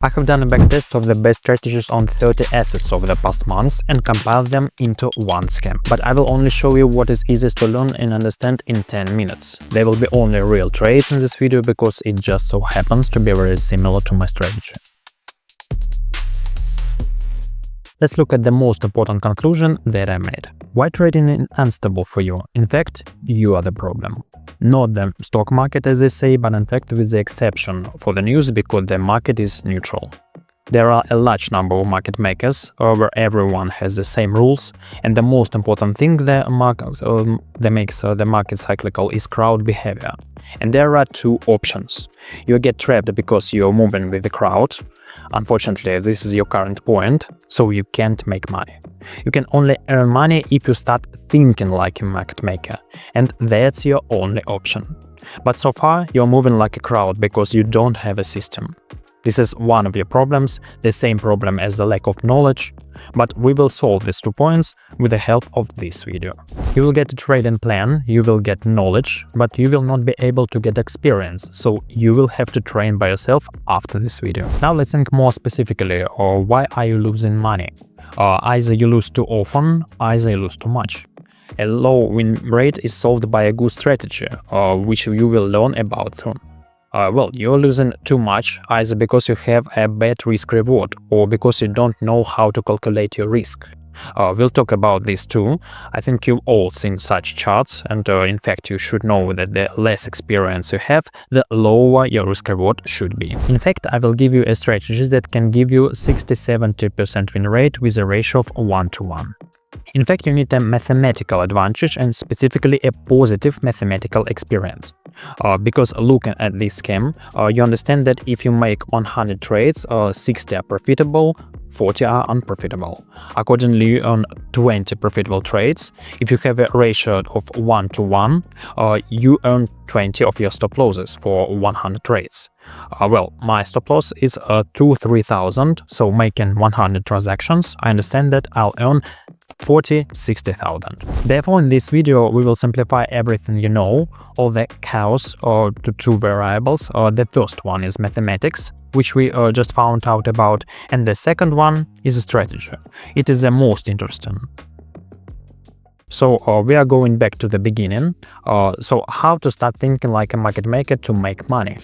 I have done a backtest of the best strategies on 30 assets over the past months and compiled them into one scheme. But I will only show you what is easiest to learn and understand in 10 minutes. There will be only real trades in this video because it just so happens to be very similar to my strategy. Let's look at the most important conclusion that I made. Why trading is unstable for you? In fact, you are the problem. Not the stock market as they say, but in fact with the exception for the news because the market is neutral. There are a large number of market makers where everyone has the same rules, and the most important thing that makes the market cyclical is crowd behavior. And there are two options. You get trapped because you're moving with the crowd. Unfortunately, this is your current point, so you can't make money. You can only earn money if you start thinking like a market maker, and that's your only option. But so far, you're moving like a crowd because you don't have a system. This is one of your problems, the same problem as the lack of knowledge, but we will solve these 2 points with the help of this video. You will get a trading plan, you will get knowledge, but you will not be able to get experience, so you will have to train by yourself after this video. Now let's think more specifically, why are you losing money? Either you lose too often, either you lose too much. A low win rate is solved by a good strategy, which you will learn about soon. Well, you're losing too much either because you have a bad risk reward or because you don't know how to calculate your risk. We'll talk about this too. I think you've all seen such charts, and in fact you should know that the less experience you have, the lower your risk reward should be. In fact, I will give you a strategy that can give you 60-70% win rate with a ratio of 1:1. In fact, you need a mathematical advantage and specifically a positive mathematical experience. Because looking at this scheme, you understand that if you make 100 trades, 60 are profitable, 40 are unprofitable. Accordingly, on 20 profitable trades, if you have a ratio of 1:1, you earn 20 of your stop losses for 100 trades. Well, my stop loss is 2-3,000, so making 100 transactions, I understand that I'll earn 40-60,000. Therefore, in this video, we will simplify everything you know, all the chaos to two variables. The first one is mathematics, which we just found out about, and the second one is a strategy. It is the most interesting. So we are going back to the beginning. So how to start thinking like a market maker to make money?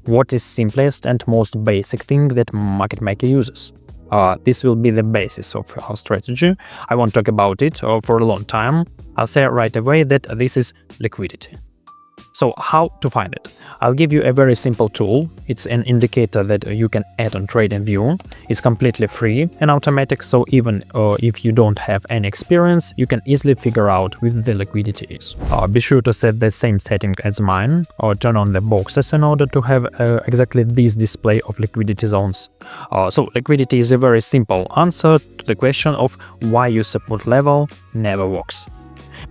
What is simplest and most basic thing that market maker uses? This will be the basis of our strategy. I won't talk about it for a long time. I'll say right away that this is liquidity. So how to find it? I'll give you a very simple tool. It's an indicator that you can add on TradingView. It's completely free and automatic, so even if you don't have any experience, you can easily figure out with the liquidity is. Be sure to set the same setting as mine, or turn on the boxes in order to have exactly this display of liquidity zones. So liquidity is a very simple answer to the question of why your support level never works.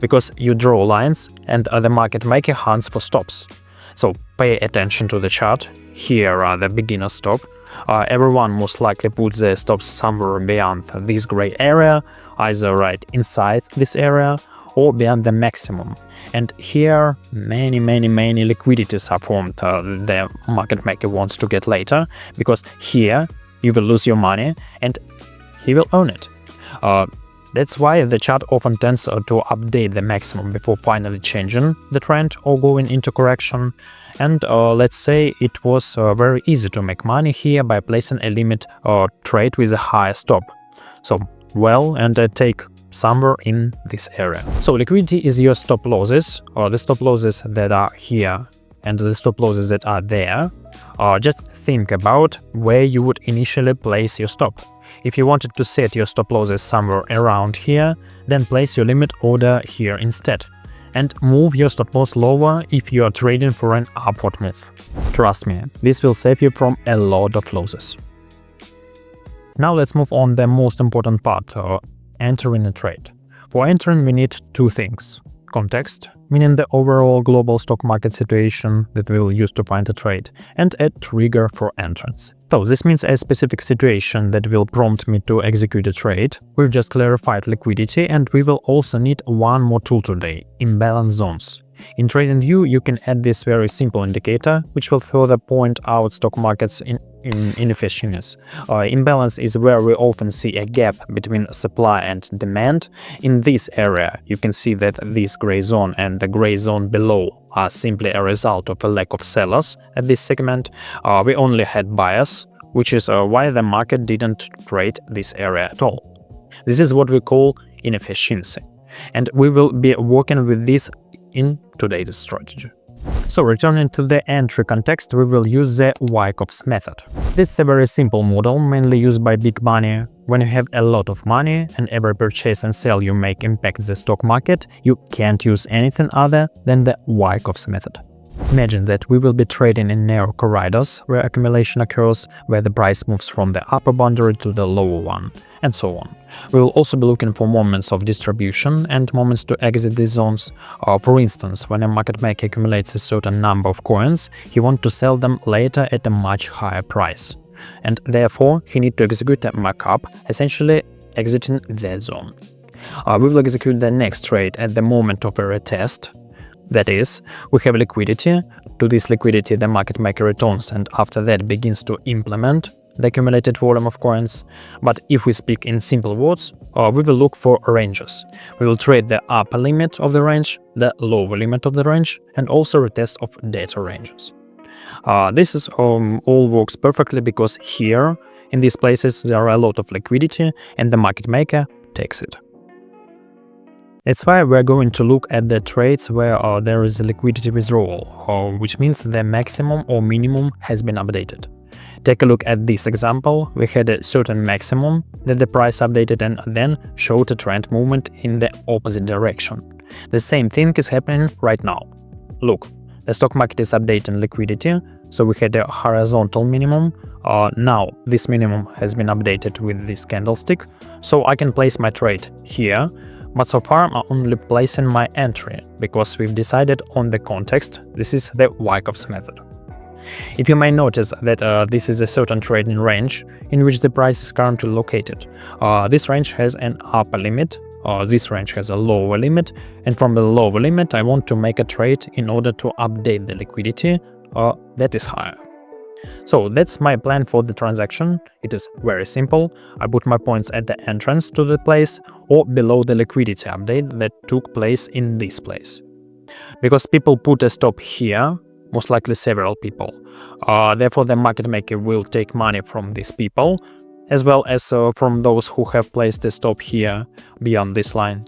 Because you draw lines and the market maker hunts for stops. So pay attention to the chart. Here are the beginner stop. Everyone most likely puts their stops somewhere beyond this gray area, either right inside this area or beyond the maximum. And here many liquidities are formed the market maker wants to get later, because here you will lose your money and he will earn it. That's why the chart often tends to update the maximum before finally changing the trend or going into correction. And let's say it was very easy to make money here by placing a limit trade with a higher stop. So, well, and take somewhere in this area. So liquidity is your stop losses, or the stop losses that are here and the stop losses that are there. Just think about where you would initially place your stop. If you wanted to set your stop losses somewhere around here, then place your limit order here instead. And move your stop loss lower if you are trading for an upward move. Trust me, this will save you from a lot of losses. Now let's move on the most important part, entering a trade. For entering we need two things. Context, meaning the overall global stock market situation that we will use to find a trade, and a trigger for entrance. So this means a specific situation that will prompt me to execute a trade. We've just clarified liquidity, and we will also need one more tool today, imbalance zones. In TradingView, you can add this very simple indicator, which will further point out stock markets in inefficiencies. Imbalance is where we often see a gap between supply and demand. In this area, you can see that this gray zone and the gray zone below are simply a result of a lack of sellers at this segment. We only had buyers, which is why the market didn't trade this area at all. This is what we call inefficiency, and we will be working with this in today's strategy. So returning to the entry context, we will use the Wyckoff's method. This is a very simple model, mainly used by big money. When you have a lot of money and every purchase and sell you make impacts the stock market, you can't use anything other than the Wyckoff's method. Imagine that we will be trading in narrow corridors where accumulation occurs, where the price moves from the upper boundary to the lower one, and so on. We will also be looking for moments of distribution and moments to exit these zones. For instance, when a market maker accumulates a certain number of coins, he wants to sell them later at a much higher price. And therefore, he needs to execute a markup, essentially exiting the zone. We will execute the next trade at the moment of a retest. That is, we have liquidity. To this liquidity, the market maker returns and after that begins to implement the accumulated volume of coins. But if we speak in simple words, we will look for ranges. We will trade the upper limit of the range, the lower limit of the range, and also retest of data ranges. This is all works perfectly because here, in these places, there are a lot of liquidity and the market maker takes it. That's why we're going to look at the trades where there is a liquidity withdrawal, which means the maximum or minimum has been updated. Take a look at this example. We had a certain maximum that the price updated and then showed a trend movement in the opposite direction. The same thing is happening right now. Look, the stock market is updating liquidity, so we had a horizontal minimum. Now this minimum has been updated with this candlestick, so I can place my trade here. But so far I'm only placing my entry, because we've decided on the context. This is the Wyckoff's method. If you may notice that this is a certain trading range in which the price is currently located. This range has an upper limit, this range has a lower limit, and from the lower limit I want to make a trade in order to update the liquidity that is higher. So that's my plan for the transaction. It is very simple. I put my points at the entrance to the place or below the liquidity update that took place in this place. Because people put a stop here, most likely several people. Therefore the market maker will take money from these people, as well as from those who have placed the stop here beyond this line.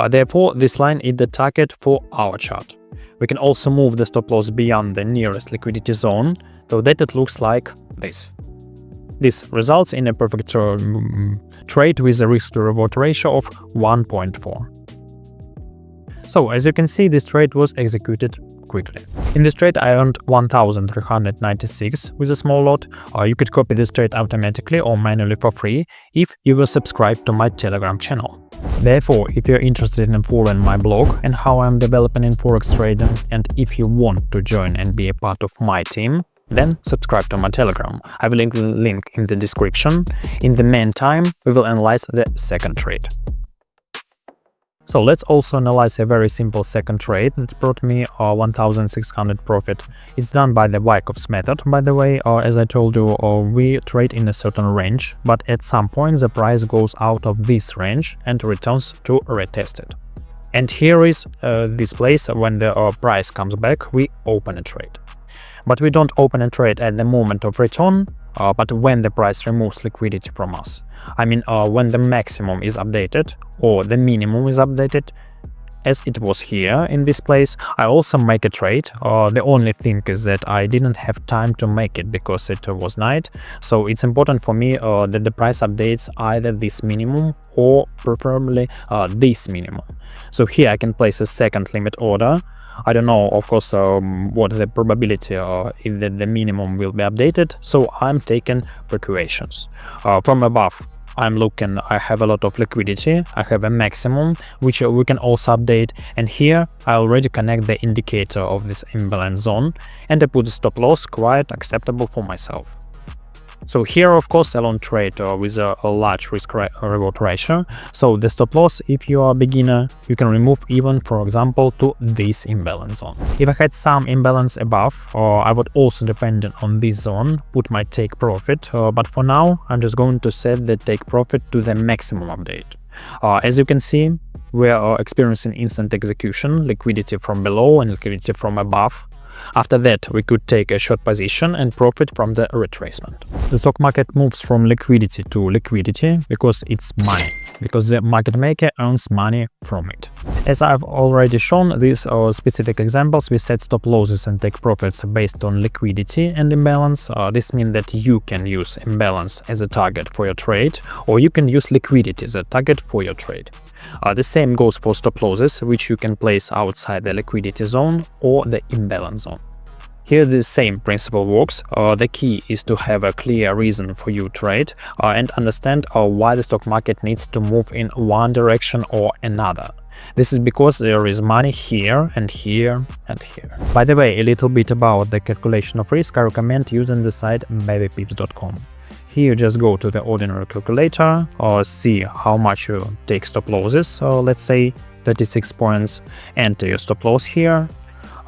Therefore this line is the target for our chart. We can also move the stop loss beyond the nearest liquidity zone, so that it looks like this. This results in a perfect trade with a risk-to-reward ratio of 1.4. So, as you can see, this trade was executed quickly. In this trade, I earned 1,396 with a small lot. You could copy this trade automatically or manually for free if you were subscribed to my Telegram channel. Therefore, if you're interested in following my blog and how I'm developing in Forex trading, and if you want to join and be a part of my team, then subscribe to my Telegram. I will link the link in the description. In the meantime, we will analyze the second trade. So let's also analyze a very simple second trade that brought me 1,600 profit. It's done by the Wyckoff's method, by the way. As I told you, we trade in a certain range, but at some point the price goes out of this range and returns to retested. And here is this place. When the price comes back, we open a trade. But we don't open a trade at the moment of return, but when the price removes liquidity from us. I mean, when the maximum is updated or the minimum is updated, as it was here in this place. I also make a trade. The only thing is that I didn't have time to make it because it was night. So it's important for me that the price updates either this minimum or preferably this minimum. So here I can place a second limit order. I don't know, of course, what the probability if the minimum will be updated, so I'm taking precautions. From above, I'm looking, I have a lot of liquidity, I have a maximum, which we can also update, and here I already connect the indicator of this imbalance zone, and I put the stop loss quite acceptable for myself. So here, of course, I don't trade with a large risk-reward ratio. So the stop loss, if you are a beginner, you can remove even, for example, to this imbalance zone. If I had some imbalance above, I would also, depending on this zone, put my take profit. But for now, I'm just going to set the take profit to the maximum update. As you can see, we are experiencing instant execution, liquidity from below and liquidity from above. After that, we could take a short position and profit from the retracement. The stock market moves from liquidity to liquidity because it's money, because the market maker earns money from it. As I've already shown these specific examples, we set stop losses and take profits based on liquidity and imbalance. This means that you can use imbalance as a target for your trade, or you can use liquidity as a target for your trade. The same goes for stop losses, which you can place outside the liquidity zone or the imbalance zone. Here the same principle works. The key is to have a clear reason for your trade and understand why the stock market needs to move in one direction or another. This is because there is money here and here and here. By the way, a little bit about the calculation of risk, I recommend using the site babypips.com. Here you just go to the ordinary calculator or see how much you take stop losses. So let's say 36 points, enter your stop loss here.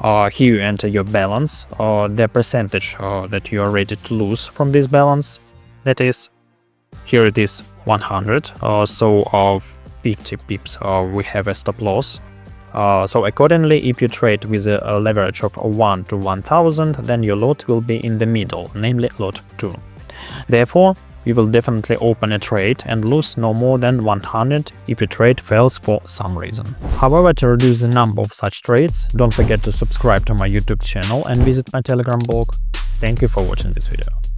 Here you enter your balance, the percentage that you are ready to lose from this balance. That is, here it is 100, so of 50 pips we have a stop loss. So accordingly, if you trade with a leverage of 1 to 1000, then your lot will be in the middle, namely lot 2. Therefore, you will definitely open a trade and lose no more than 100 if your trade fails for some reason. However, to reduce the number of such trades, don't forget to subscribe to my YouTube channel and visit my Telegram blog. Thank you for watching this video.